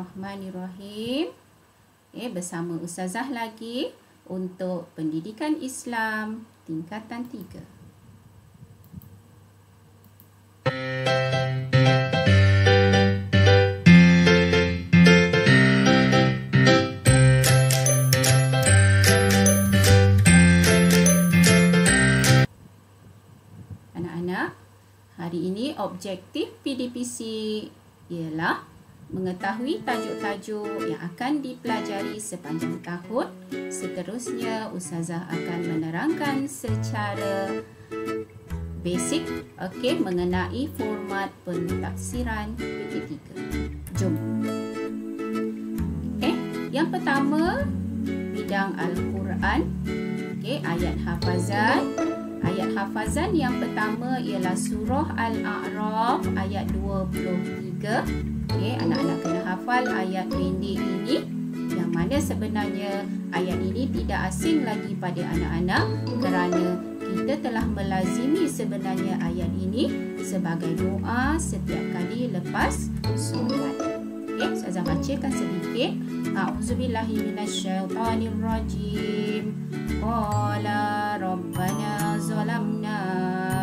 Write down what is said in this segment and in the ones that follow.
Bismillahirrahmanirrahim. Bersama Ustazah lagi untuk pendidikan Islam tingkatan 3. Anak-anak, hari ini objektif PDPC ialah mengetahui tajuk-tajuk yang akan dipelajari sepanjang tahun. Seterusnya, Ustazah akan menerangkan secara basic mengenai format pentafsiran PT3. Jom. Yang pertama, bidang Al-Quran. Ayat hafazan. Ayat hafazan yang pertama ialah surah Al-A'raf ayat 23. Anak-anak kena hafal ayat pendek ini, yang mana sebenarnya ayat ini tidak asing lagi pada anak-anak kerana kita telah melazimi sebenarnya ayat ini sebagai doa setiap kali lepas solat. Ustazah bacakan sedikit. A'udzubillahi minasyaitonirrajim. Qala rabbana zalamna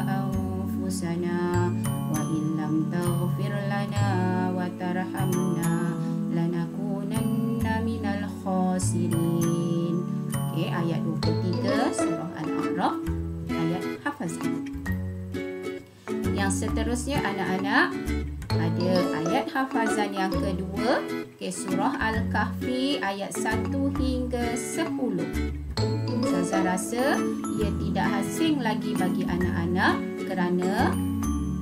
anfusana wa illam taghfir lana wa tarhamna lanakunanna minal khasirin. Ayat 23 surah Al-A'raf, ayat hafazan. Yang seterusnya anak-anak, ada ayat hafazan yang kedua, surah Al-Kahfi ayat 1 hingga 10. Ustazah rasa ia tidak asing lagi bagi anak-anak kerana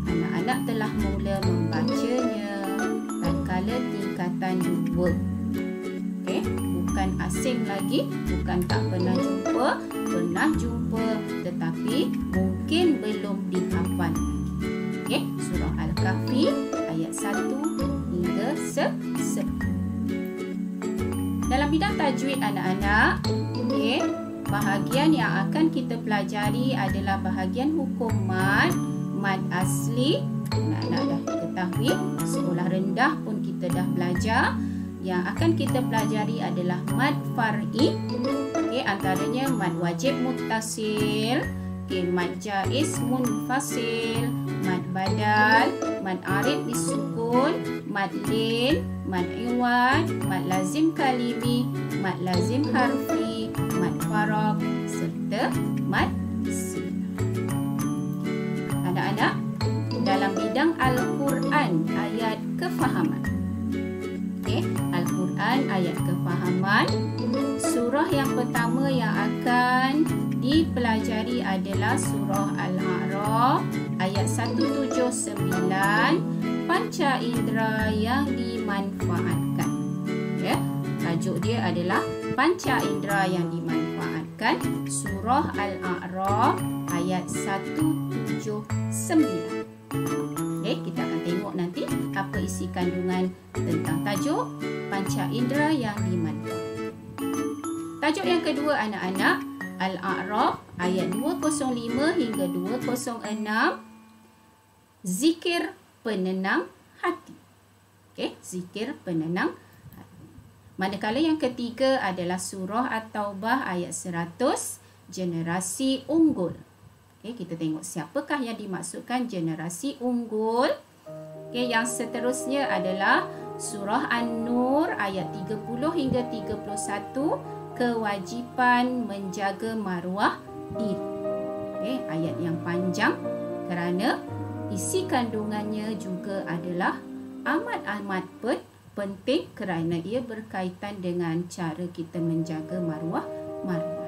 anak-anak telah mula membacanya tatkala tingkatan 2. Bukan asing lagi, bukan tak pernah jumpa, tetapi mungkin belum dihafal lagi. Surah Al-Kahfi ayat 1 hingga 10. Dalam bidang tajwid anak-anak, bahagian yang akan kita pelajari adalah bahagian hukum mad asli. Anak-anak dah ketahui, sekolah rendah pun kita dah belajar. Yang akan kita pelajari adalah mad far'i. Antaranya mad wajib muttasil, mad jaiz munfasil, mad badal, mad arid bisukun, mad lin, mad iwad, mad lazim kalimi, mad lazim harfi, mad faraq serta mad silab. Anak-anak, dalam bidang Al-Quran ayat kefahaman. Al-Quran ayat kefahaman. Surah yang pertama yang akan dipelajari adalah surah Al-A'raf ayat 179, panca indera yang dimanfaatkan. Tajuk dia adalah panca indera yang dimanfaatkan. Surah Al-A'raf ayat 179. Kita akan tengok nanti apa isi kandungan tentang tajuk panca indera yang dimanfaatkan. Tajuk yang kedua anak-anak, Al-A'raf ayat 205 hingga 206, zikir penenang hati. Zikir penenang hati. Manakala yang ketiga adalah surah At-Taubah ayat 100, generasi unggul. Kita tengok siapakah yang dimaksudkan generasi unggul. Yang seterusnya adalah surah An-Nur ayat 30 hingga 31, kewajipan menjaga maruah diri. Ayat yang panjang kerana isi kandungannya juga adalah amat-amat penting kerana ia berkaitan dengan cara kita menjaga maruah diri.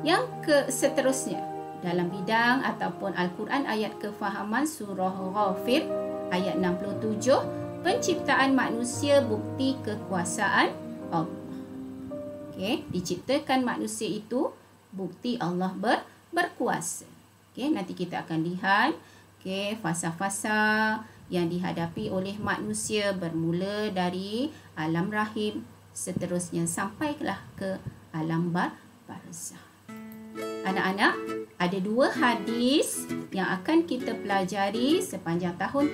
Yang seterusnya dalam bidang ataupun Al-Quran ayat kefahaman, surah Ghafir ayat 67, penciptaan manusia bukti kekuasaan Allah. Diciptakan manusia itu bukti Allah berkuasa. Nanti kita akan lihat fasa-fasa yang dihadapi oleh manusia bermula dari alam rahim, seterusnya sampailah ke alam barzakh. Anak-anak, ada 2 hadis yang akan kita pelajari sepanjang tahun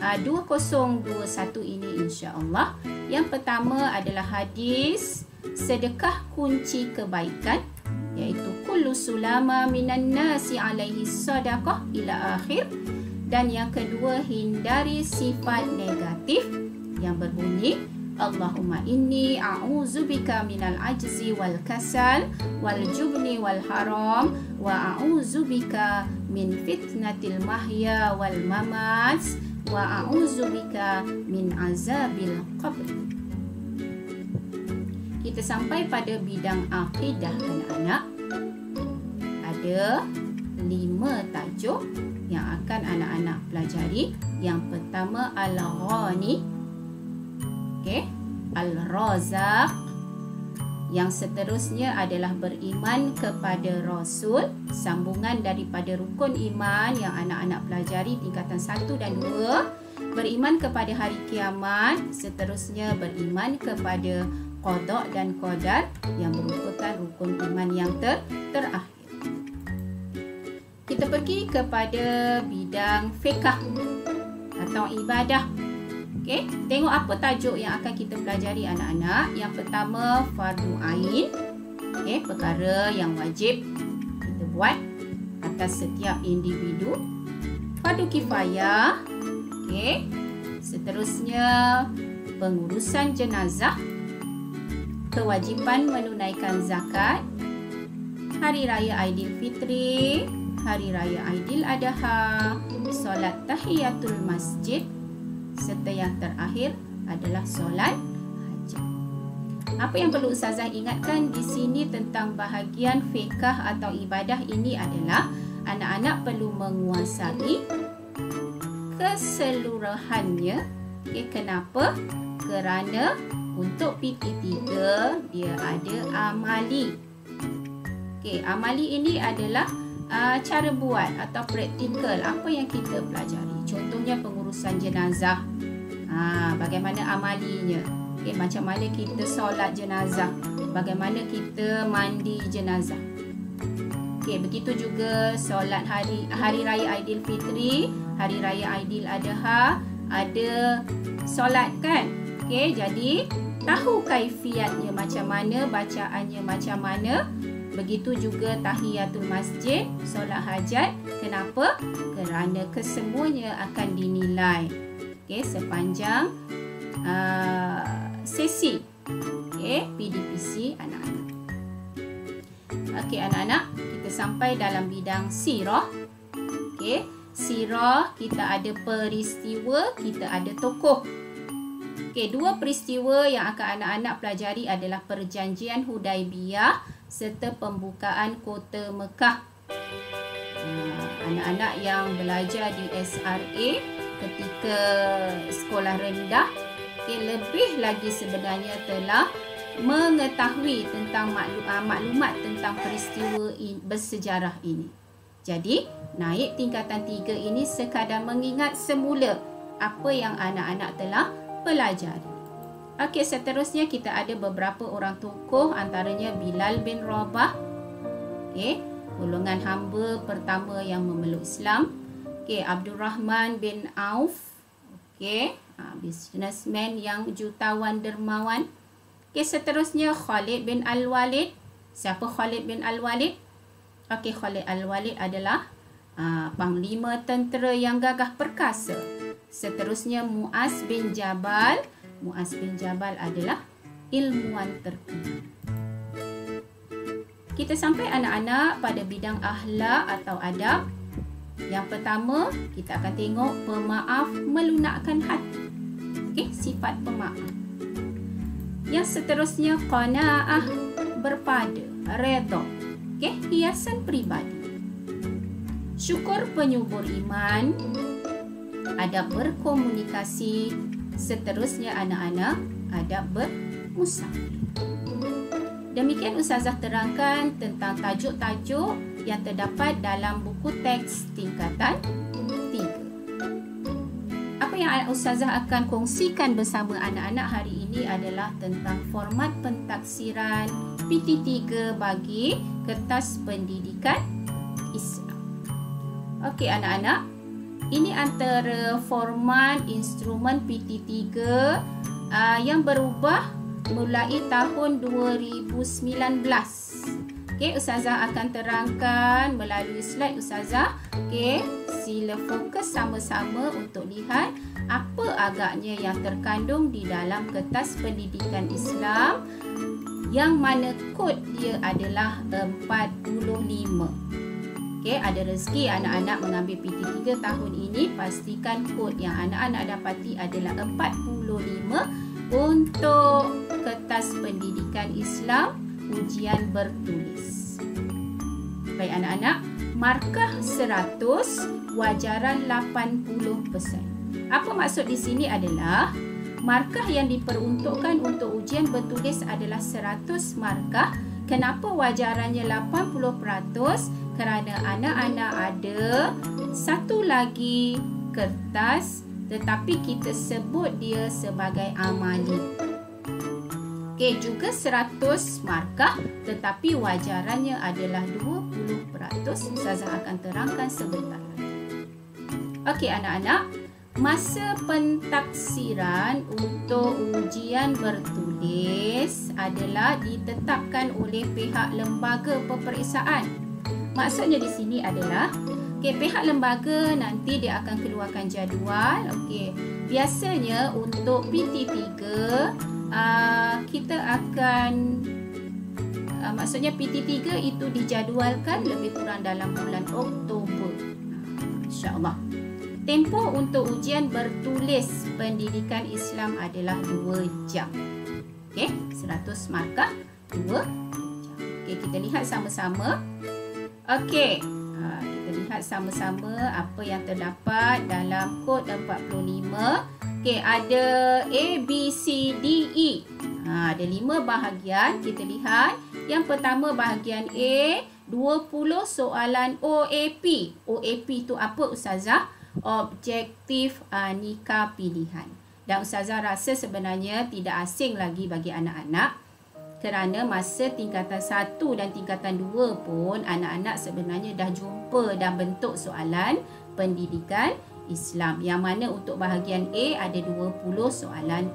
2021 ini insya-Allah. Yang pertama adalah hadis sedekah kunci kebaikan, iaitu kullu sulama minan nasi alaihi sadaqah ila akhir. Dan yang kedua, hindari sifat negatif yang berbunyi Allahumma inni a'udzubika minal ajzi wal kasal wal jubni wal haram wa a'udzubika min fitnatil mahya wal mamat wa a'udzubika min azabil qabr. Kita sampai pada bidang akidah anak-anak. Ada 5 tajuk yang akan anak-anak pelajari. Yang pertama Al-Ghani, Al-Razaq. Yang seterusnya adalah beriman kepada Rasul, sambungan daripada rukun iman yang anak-anak pelajari tingkatan 1 dan 2. Beriman kepada hari kiamat, seterusnya beriman kepada qada dan qadar yang merupakan rukun iman yang terakhir. Kita pergi kepada bidang fiqh atau ibadah. Okey, tengok apa tajuk yang akan kita pelajari anak-anak. Yang pertama fardu ain. Okey, perkara yang wajib kita buat atas setiap individu. Fardu kifayah. Okey. Seterusnya pengurusan jenazah. Kewajipan menunaikan zakat. Hari raya Aidilfitri, hari raya Aidil Adha, solat tahiyatul masjid, serta yang terakhir adalah solat hajat. Apa yang perlu Ustazah ingatkan di sini tentang bahagian fiqh atau ibadah ini adalah anak-anak perlu menguasai keseluruhannya. Okay, kenapa? Kerana untuk PT3 dia ada amali. Okay, amali ini adalah cara buat atau praktikal apa yang kita pelajari. Contohnya pengurusan jenazah. Bagaimana amalinya? Okay, macam mana kita solat jenazah? Bagaimana kita mandi jenazah? Okay, begitu juga solat hari raya Aidilfitri, hari raya Aidil Adha, ada solat kan? Okay, jadi tahu kaifiatnya macam mana, bacaannya macam mana. Begitu juga tahiyatul masjid, solat hajat. Kenapa? Kerana kesemuanya akan dinilai sepanjang sesi PDPC anak-anak. Anak-anak, kita sampai dalam bidang sirah. Sirah, kita ada peristiwa, kita ada tokoh. Dua peristiwa yang akan anak-anak pelajari adalah perjanjian Hudaibiyah serta pembukaan kota Mekah. Anak-anak yang belajar di SRA ketika sekolah rendah, lebih lagi sebenarnya telah mengetahui tentang maklumat tentang peristiwa bersejarah ini. Jadi, naik tingkatan 3 ini sekadar mengingat semula apa yang anak-anak telah pelajari. Okey, seterusnya kita ada beberapa orang tokoh, antaranya Bilal bin Rabah. Golongan hamba pertama yang memeluk Islam. Abdul Rahman bin Auf. Businessman yang jutawan dermawan. Seterusnya Khalid bin Al-Walid. Siapa Khalid bin Al-Walid? Khalid Al-Walid adalah panglima tentera yang gagah perkasa. Seterusnya Muaz bin Jabal. Muaz bin Jabal adalah ilmuwan terkenal. Kita sampai anak-anak pada bidang akhlak atau adab. Yang pertama, kita akan tengok pemaaf melunakkan hati. Sifat pemaaf. Yang seterusnya qanaah, berpada, redha. Hiasan peribadi. Syukur penyubur iman, adab berkomunikasi. Seterusnya anak-anak, adab bermusafir. Demikian Ustazah terangkan tentang tajuk-tajuk yang terdapat dalam buku teks tingkatan 3. Apa yang Ustazah akan kongsikan bersama anak-anak hari ini adalah tentang format pentaksiran PT3 bagi kertas pendidikan Islam. Okey anak-anak, ini antara format instrumen PT3 yang berubah mulai tahun 2019. Okey, Ustazah akan terangkan melalui slide Ustazah. Okey, sila fokus sama-sama untuk lihat apa agaknya yang terkandung di dalam Kertas Pendidikan Islam yang mana kod dia adalah 45. Okey, ada rezeki anak-anak mengambil PT3 tahun ini, pastikan kod yang anak-anak dapati adalah 45 untuk Kertas Pendidikan Islam ujian bertulis. Baik anak-anak, markah 100, wajaran 80%. Apa maksud di sini adalah markah yang diperuntukkan untuk ujian bertulis adalah 100 markah. Kenapa wajarannya 80%? Kerana anak-anak ada satu lagi kertas tetapi kita sebut dia sebagai amali. Okey, juga 100 markah tetapi wajarannya adalah 20%. Ustazah akan terangkan sebentar lagi. Okey anak-anak, masa pentaksiran untuk ujian bertulis adalah ditetapkan oleh pihak lembaga peperiksaan. Maksudnya di sini adalah pihak lembaga nanti dia akan keluarkan jadual. Biasanya untuk PT3 kita akan maksudnya PT3 itu dijadualkan lebih kurang dalam bulan Oktober. InsyaAllah. Tempoh untuk ujian bertulis pendidikan Islam adalah 2 jam. 100 markah 2 jam. Kita lihat sama-sama. Kita lihat sama-sama apa yang terdapat dalam kod 45. Ada A, B, C, D, E. Ada 5 bahagian. Kita lihat. Yang pertama bahagian A, 20 soalan OAP. OAP itu apa Ustazah? Objektif Aneka Pilihan. Dan Ustazah rasa sebenarnya tidak asing lagi bagi anak-anak. Kerana masa tingkatan 1 dan tingkatan 2 pun anak-anak sebenarnya dah jumpa dan bentuk soalan pendidikan Islam. Yang mana untuk bahagian A ada 20 soalan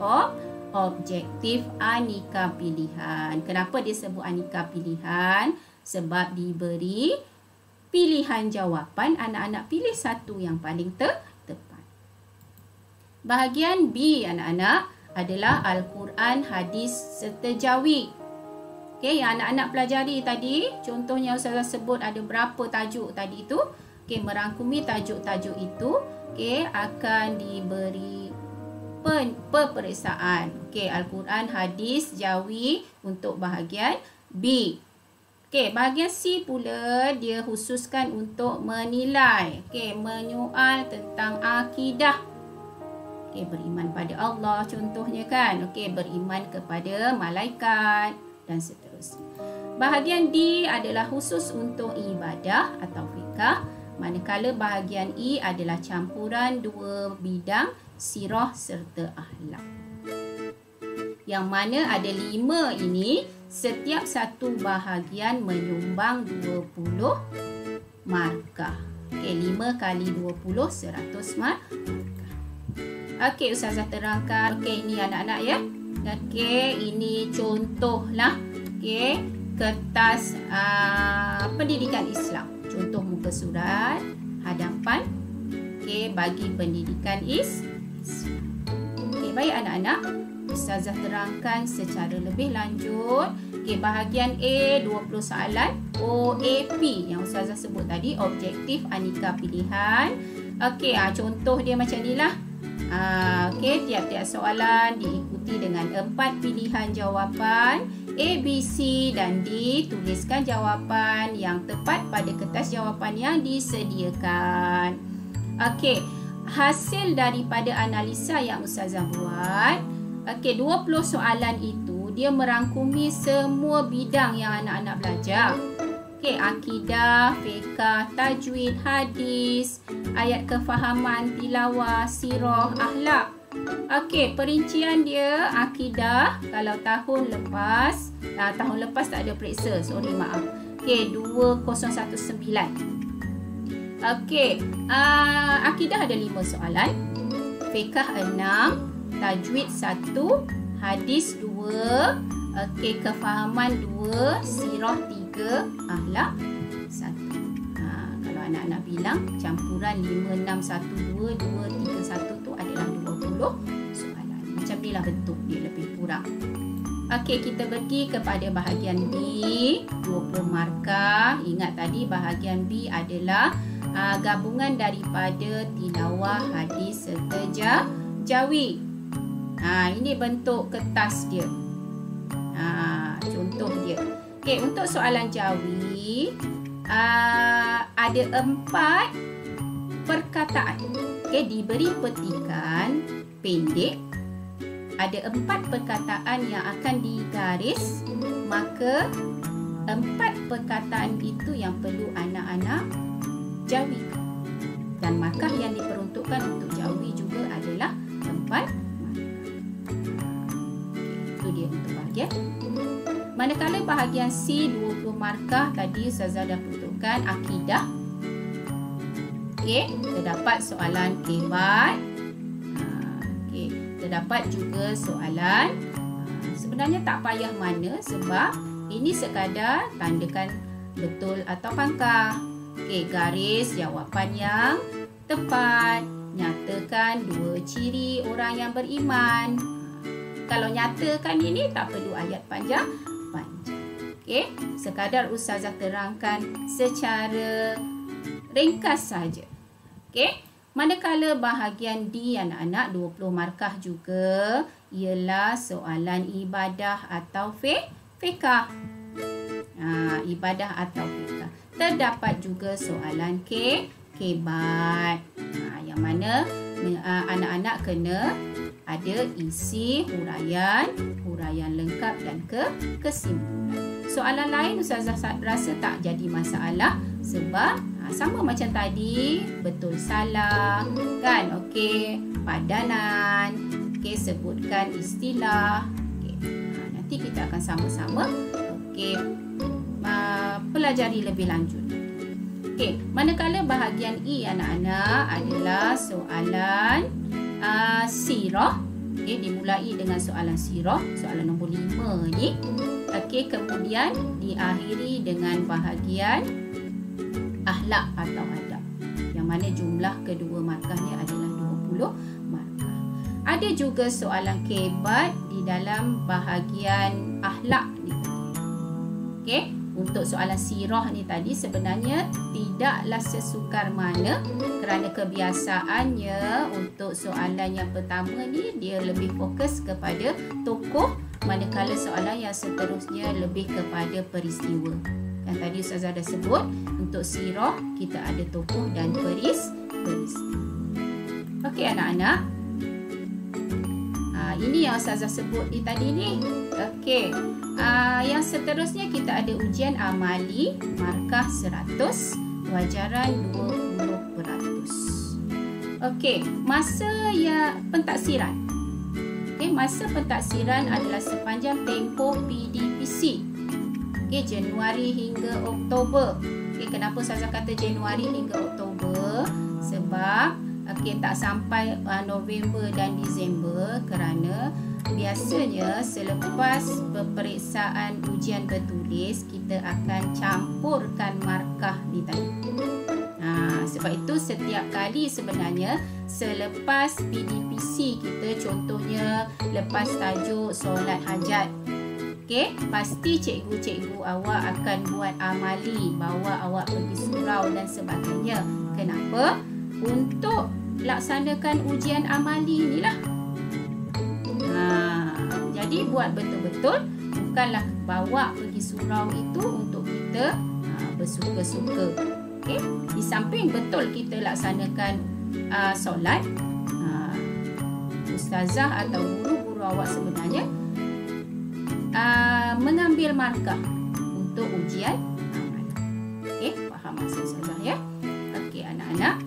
objektif aneka pilihan. Kenapa dia sebut aneka pilihan? Sebab diberi pilihan jawapan, anak-anak pilih satu yang paling tepat. Bahagian B anak-anak adalah Al-Quran, Hadis serta Jawi. Yang anak-anak pelajari tadi, contohnya Ustazah sebut ada berapa tajuk tadi itu. Merangkumi tajuk-tajuk itu akan diberi peperiksaan. Al-Quran, Hadis, Jawi untuk bahagian B. Bahagian C pula dia khususkan untuk menilai, menyoal tentang akidah. Beriman pada Allah contohnya kan. Beriman kepada malaikat dan seterusnya. Bahagian D adalah khusus untuk ibadah atau fiqah. Manakala bahagian E adalah campuran 2 bidang sirah serta akhlak. Yang mana ada 5 ini, setiap satu bahagian menyumbang 20 markah. 5 kali 20, 100 markah. Ustazah terangkan. Ini anak-anak ya. Ini contohlah kertas pendidikan Islam. Contoh muka surat, hadapan bagi pendidikan Islam. Baik anak-anak, Ustazah terangkan secara lebih lanjut. Bahagian A 20 soalan OAP yang Ustazah sebut tadi, objektif aneka pilihan. Contoh dia macam inilah. Tiap-tiap soalan diikuti dengan 4 pilihan jawapan A, B, C dan D. Tuliskan jawapan yang tepat pada kertas jawapan yang disediakan. Hasil daripada analisa yang Ustazah buat, 20 soalan itu dia merangkumi semua bidang yang anak-anak belajar. Akidah, fiqah, tajwid, hadis, ayat kefahaman, tilawah, sirah, akhlak. Perincian dia akidah kalau tahun lepas tak ada periksa, sorry maaf. 2019. Okey, akidah ada 5 soalan. Fiqh 6, tajwid 1, hadis 2, okey, kefahaman 2, sirah 3, akhlak 1. Kalau anak-anak bilang campuran 5, 6, 1, 2, 2, 3, 1 tu adalah 20 soalan. Macam inilah bentuk dia lebih kurang. Okey, kita pergi kepada bahagian B, 20 markah. Ingat tadi bahagian B adalah gabungan daripada tilawah, hadis serta jawi. Ini bentuk kertas dia. Contoh dia. Okey, untuk soalan jawi ada 4 perkataan. Okey, diberi petikan pendek. Ada 4 perkataan yang akan digaris, maka 4 perkataan itu yang perlu anak-anak jawi. Dan markah yang diperuntukkan untuk jawi juga adalah 4 markah. Itu dia untuk bahagian. Manakala bahagian C, 20 markah, tadi Ustazah dah peruntukkan akidah. Okey, terdapat soalan kebat. Okey, terdapat juga soalan sebenarnya tak payah mana sebab ini sekadar tandakan betul atau pangkah. Okey, garis jawapan yang tepat. Nyatakan 2 ciri orang yang beriman. Kalau nyatakan ini tak perlu ayat panjang-panjang. Okey, sekadar Ustazah terangkan secara ringkas saja. Okey, manakala bahagian D anak-anak 20 markah juga ialah soalan ibadah atau fiqh. Ibadah atau fiqh. Terdapat juga soalan kebat. Yang mana anak-anak kena ada isi huraian lengkap dan kesimpulan. Soalan lain Ustazah rasa tak jadi masalah sebab sama macam tadi, betul salah kan. Okey, padanan. Okey, sebutkan istilah. Okey, nanti kita akan sama-sama pelajari lebih lanjut. Okey, manakala bahagian E anak-anak adalah soalan sirah. Okey, dimulai dengan soalan sirah, soalan nombor 5 ni. Okey, kemudian diakhiri dengan bahagian akhlak atau adab. Yang mana jumlah kedua markahnya adalah 20 markah. Ada juga soalan kebat di dalam bahagian akhlak ni. Okey, untuk soalan sirah ni tadi sebenarnya tidaklah sesukar mana kerana kebiasaannya untuk soalan yang pertama ni dia lebih fokus kepada tokoh, manakala soalan yang seterusnya lebih kepada peristiwa. Kan tadi Ustazah dah sebut untuk sirah kita ada tokoh dan peristiwa. Okey anak-anak, ini yang Ustazah sebut tadi ni. Okey, yang seterusnya kita ada ujian amali markah 100, pelajaran 20%. Okey, masa pentaksiran. Okey, masa pentaksiran adalah sepanjang tempoh PDPC. Okey, Januari hingga Oktober. Okey, kenapa Ustazah kata Januari hingga Oktober? Sebab tak sampai November dan Disember kerana biasanya selepas peperiksaan ujian bertulis kita akan campurkan markah ni tadi. Sebab itu setiap kali sebenarnya selepas PDPC kita, contohnya lepas tajuk solat hajat, okey, pasti cikgu-cikgu awak akan buat amali, bawa awak pergi surau dan sebagainya. Kenapa? Untuk laksanakan ujian amali inilah. Jadi buat betul-betul, bukanlah bawa pergi surau itu untuk kita bersuka-suka. Okay? Di samping betul kita laksanakan solat, ustazah atau guru-guru awak sebenarnya mengambil markah untuk ujian amali. Okay? Faham maksud ustazah ya? Okey anak-anak,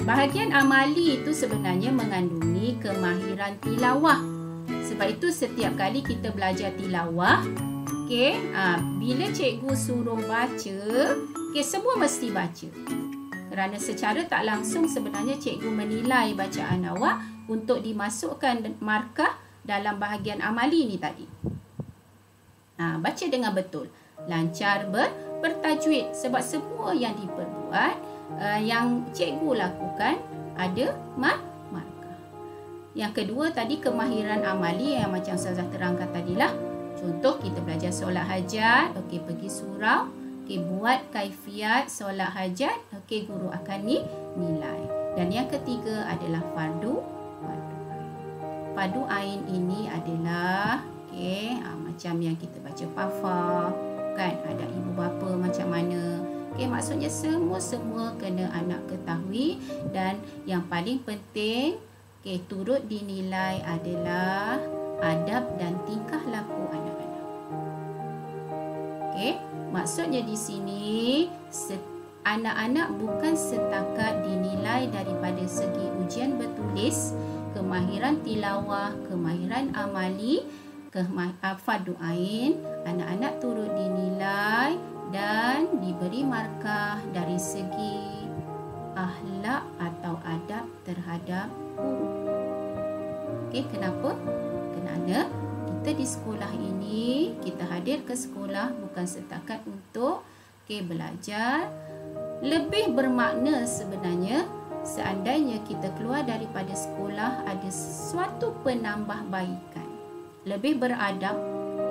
bahagian amali itu sebenarnya mengandungi kemahiran tilawah. Sebab itu setiap kali kita belajar tilawah, Okey, bila cikgu suruh baca, okey, semua mesti baca. Kerana secara tak langsung sebenarnya cikgu menilai bacaan awak untuk dimasukkan markah dalam bahagian amali ni tadi. Baca dengan betul, lancar bertajwid, sebab semua yang diperbuat, yang cikgu lakukan ada markah. Yang kedua tadi kemahiran amali yang macam Ustazah terangkan tadilah. Contoh kita belajar solat hajat, okey, pergi surau, okey, buat kaifiat solat hajat, okey, guru akan nilai. Dan yang ketiga adalah fardu ain. Fardu ain ini adalah okey, macam yang kita baca pafa, kan, ada ibu bapa macam mana. Okey, maksudnya semua kena anak ketahui, dan yang paling penting okey, turut dinilai adalah adab dan tingkah laku anak-anak. Okey, maksudnya di sini anak-anak bukan setakat dinilai daripada segi ujian bertulis, kemahiran tilawah, kemahiran amali, fardu ain, anak-anak turut dinilai dan diberi markah dari segi akhlak atau adab terhadap guru. Okey, kenapa? Kerana kita di sekolah ini, kita hadir ke sekolah bukan setakat untuk belajar. Lebih bermakna sebenarnya seandainya kita keluar daripada sekolah ada suatu penambahbaikan, lebih beradab,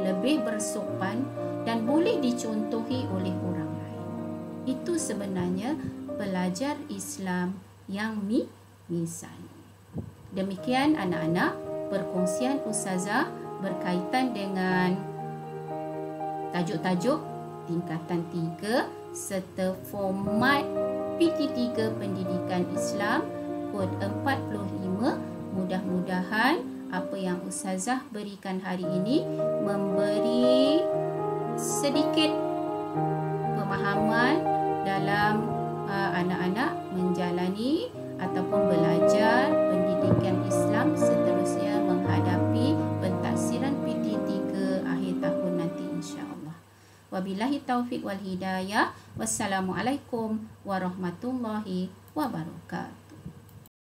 lebih bersopan dan boleh dicontohi oleh orang lain. Itu sebenarnya pelajar Islam yang misalnya. Demikian anak-anak perkongsian Ustazah berkaitan dengan tajuk-tajuk tingkatan 3 serta format PT3 Pendidikan Islam kod 45. Mudah-mudahan apa yang Ustazah berikan hari ini memberi sedikit pemahaman dalam anak-anak menjalani ataupun belajar pendidikan Islam seterusnya menghadapi pentaksiran PT3 akhir tahun nanti insya-Allah. Wabillahi taufiq wal hidayah. Wassalamualaikum warahmatullahi wabarakatuh.